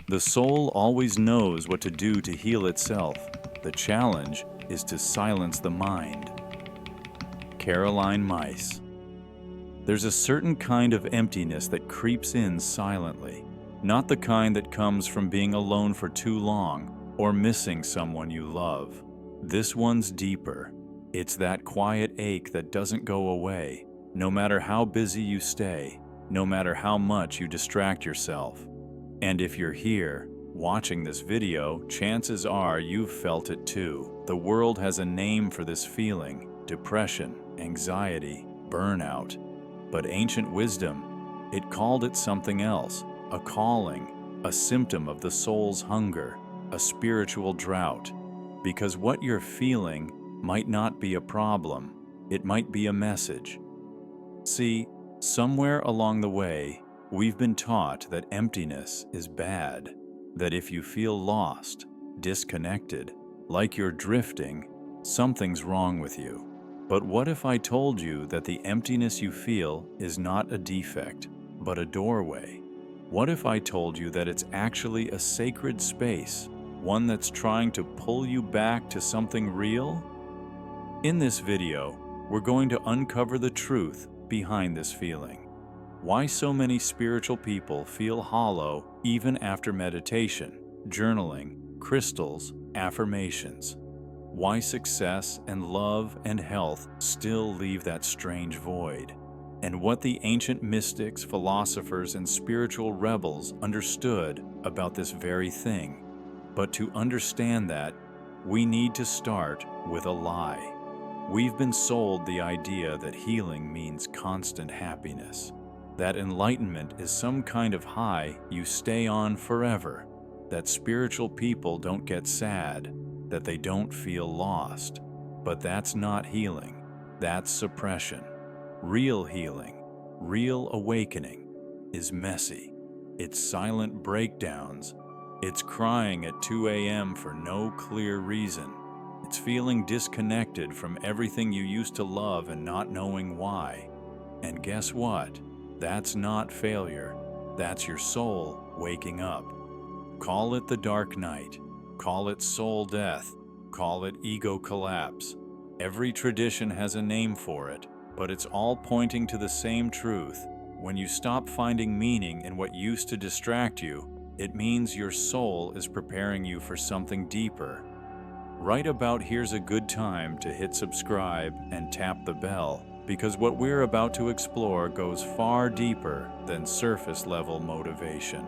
The soul always knows what to do to heal itself. The challenge is to silence the mind. Caroline Myss. There's a certain kind of emptiness that creeps in silently, not the kind that comes from being alone for too long or missing someone you love. This one's deeper. It's that quiet ache that doesn't go away, no matter how busy you stay, no matter how much you distract yourself. And if you're here, watching this video, chances are you've felt it too. The world has a name for this feeling: depression, anxiety, burnout. But ancient wisdom, it called it something else: a calling, a symptom of the soul's hunger, a spiritual drought. Because what you're feeling might not be a problem, it might be a message. See, somewhere along the way, we've been taught that emptiness is bad, that if you feel lost, disconnected, like you're drifting, something's wrong with you. But what if I told you that the emptiness you feel is not a defect, but a doorway? What if I told you that it's actually a sacred space, one that's trying to pull you back to something real? In this video, we're going to uncover the truth behind this feeling. Why so many spiritual people feel hollow even after meditation, journaling, crystals, affirmations. Why success and love and health still leave that strange void. And what the ancient mystics, philosophers, and spiritual rebels understood about this very thing. But to understand that, we need to start with a lie. We've been sold the idea that healing means constant happiness, that enlightenment is some kind of high you stay on forever, that spiritual people don't get sad, that they don't feel lost. But that's not healing. That's suppression. Real healing, real awakening, is messy. It's silent breakdowns. It's crying at 2 a.m. for no clear reason. It's feeling disconnected from everything you used to love and not knowing why. And guess what? That's not failure. That's your soul waking up. Call it the dark night. Call it soul death. Call it ego collapse. Every tradition has a name for it, but it's all pointing to the same truth. When you stop finding meaning in what used to distract you, it means your soul is preparing you for something deeper. Right about here's a good time to hit subscribe and tap the bell, because what we're about to explore goes far deeper than surface level motivation.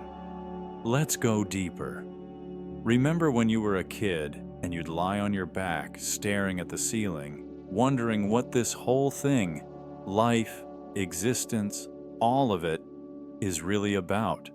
Let's go deeper. Remember when you were a kid and you'd lie on your back staring at the ceiling, wondering what this whole thing, life, existence, all of it, is really about?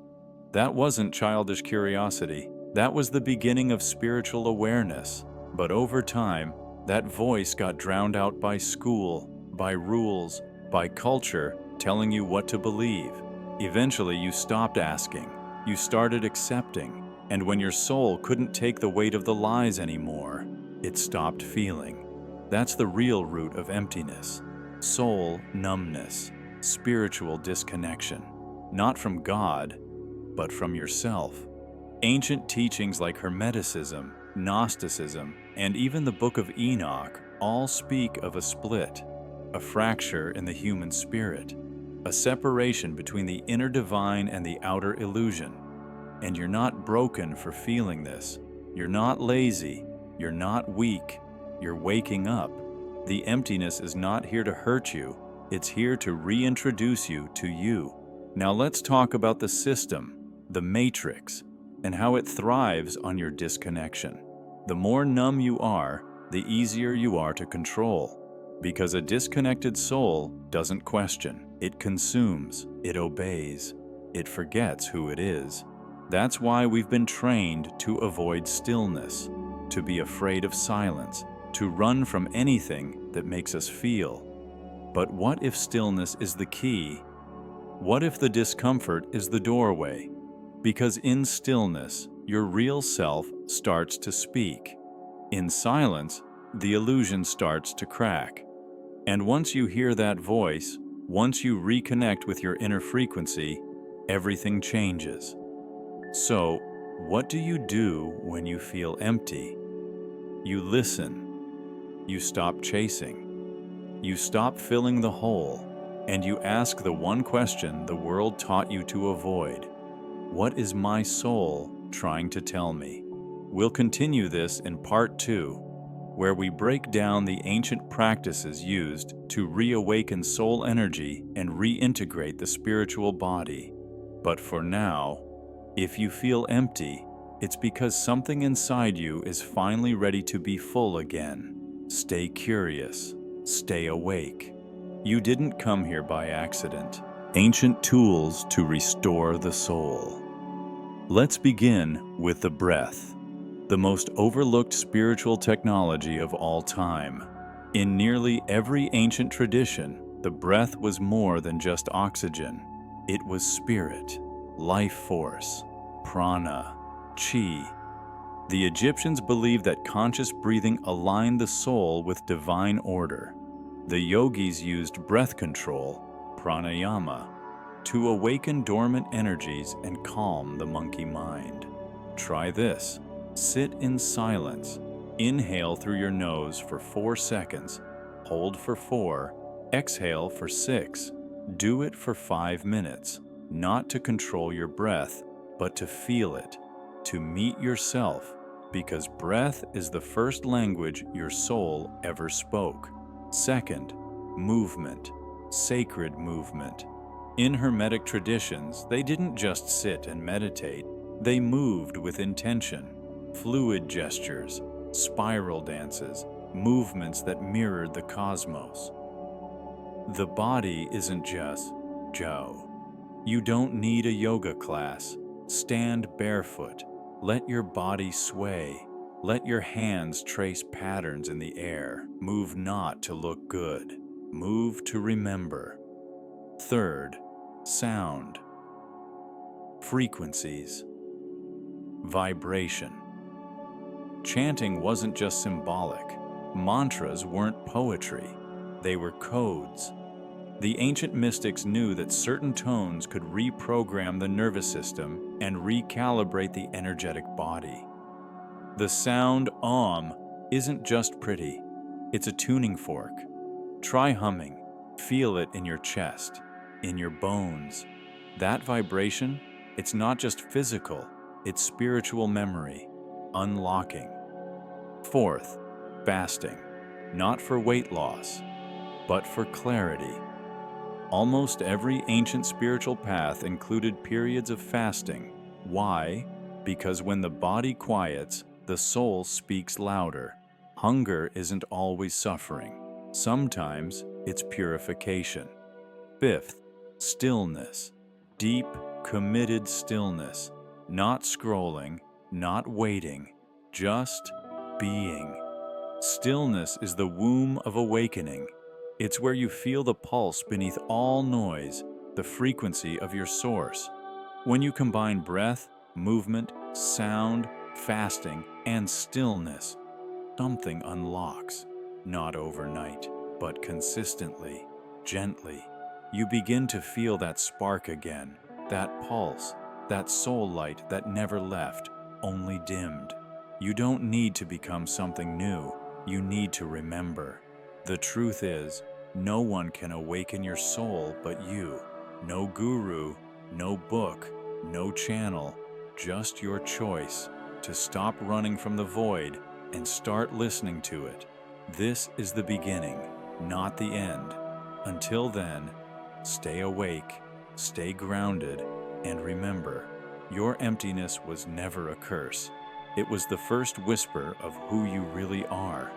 That wasn't childish curiosity. That was the beginning of spiritual awareness. But over time, that voice got drowned out by school, by rules, by culture telling you what to believe. Eventually, you stopped asking. You started accepting. And when your soul couldn't take the weight of the lies anymore, it stopped feeling. That's the real root of emptiness. Soul numbness, spiritual disconnection. Not from God, but from yourself. Ancient teachings like Hermeticism, Gnosticism, and even the Book of Enoch all speak of a split, a fracture in the human spirit, a separation between the inner divine and the outer illusion. And you're not broken for feeling this. You're not lazy. You're not weak. You're waking up. The emptiness is not here to hurt you. It's here to reintroduce you to you. Now let's talk about the system, the matrix, and how it thrives on your disconnection. The more numb you are, the easier you are to control. Because a disconnected soul doesn't question. It consumes. It obeys. It forgets who it is. That's why we've been trained to avoid stillness, to be afraid of silence, to run from anything that makes us feel. But what if stillness is the key? What if the discomfort is the doorway? Because in stillness, your real self starts to speak. In silence, the illusion starts to crack. And once you hear that voice, once you reconnect with your inner frequency, everything changes. So, What do you do when you feel empty? You listen. You stop chasing. You stop filling the hole, and you ask the one question the world taught you to avoid. What is my soul trying to tell me? We'll continue this in part 2, where we break down the ancient practices used to reawaken soul energy and reintegrate the spiritual body. But for now, if you feel empty, it's because something inside you is finally ready to be full again. Stay curious. Stay awake. You didn't come here by accident. Ancient tools to restore the soul. Let's begin with the breath, the most overlooked spiritual technology of all time. In nearly every ancient tradition, the breath was more than just oxygen. It was spirit, life force, prana, chi. The Egyptians believed that conscious breathing aligned the soul with divine order. The yogis used breath control, pranayama, to awaken dormant energies and calm the monkey mind. Try this. Sit in silence. Inhale through your nose for 4 seconds. Hold for 4. Exhale for 6. Do it for 5 minutes, not to control your breath, but to feel it, to meet yourself, because breath is the first language your soul ever spoke. Second, movement, sacred movement. In Hermetic traditions, they didn't just sit and meditate, they moved with intention. Fluid gestures, spiral dances, movements that mirrored the cosmos. The body isn't just Joe. You don't need a yoga class. Stand barefoot. Let your body sway. Let your hands trace patterns in the air. Move not to look good. Move to remember. Third, sound. Frequencies. Vibration. Chanting wasn't just symbolic. Mantras weren't poetry. They were codes. The ancient mystics knew that certain tones could reprogram the nervous system and recalibrate the energetic body. The sound Om isn't just pretty. It's a tuning fork. Try humming. Feel it in your chest, in your bones. That vibration, it's not just physical, it's spiritual memory, unlocking. Fourth, fasting. Not for weight loss, but for clarity. Almost every ancient spiritual path included periods of fasting. Why? Because when the body quiets, the soul speaks louder. Hunger isn't always suffering. Sometimes it's purification. Fifth, stillness. Deep, committed stillness. Not scrolling, not waiting, just being. Stillness is the womb of awakening. It's where you feel the pulse beneath all noise, the frequency of your source. When you combine breath, movement, sound, fasting, and stillness, something unlocks. Not overnight, but consistently, gently. You begin to feel that spark again, that pulse, that soul light that never left, only dimmed. You don't need to become something new. You need to remember. The truth is, no one can awaken your soul but you. No guru, no book, no channel, just your choice to stop running from the void and start listening to it. This is the beginning, not the end. Until then, stay awake, stay grounded, and remember, your emptiness was never a curse. It was the first whisper of who you really are.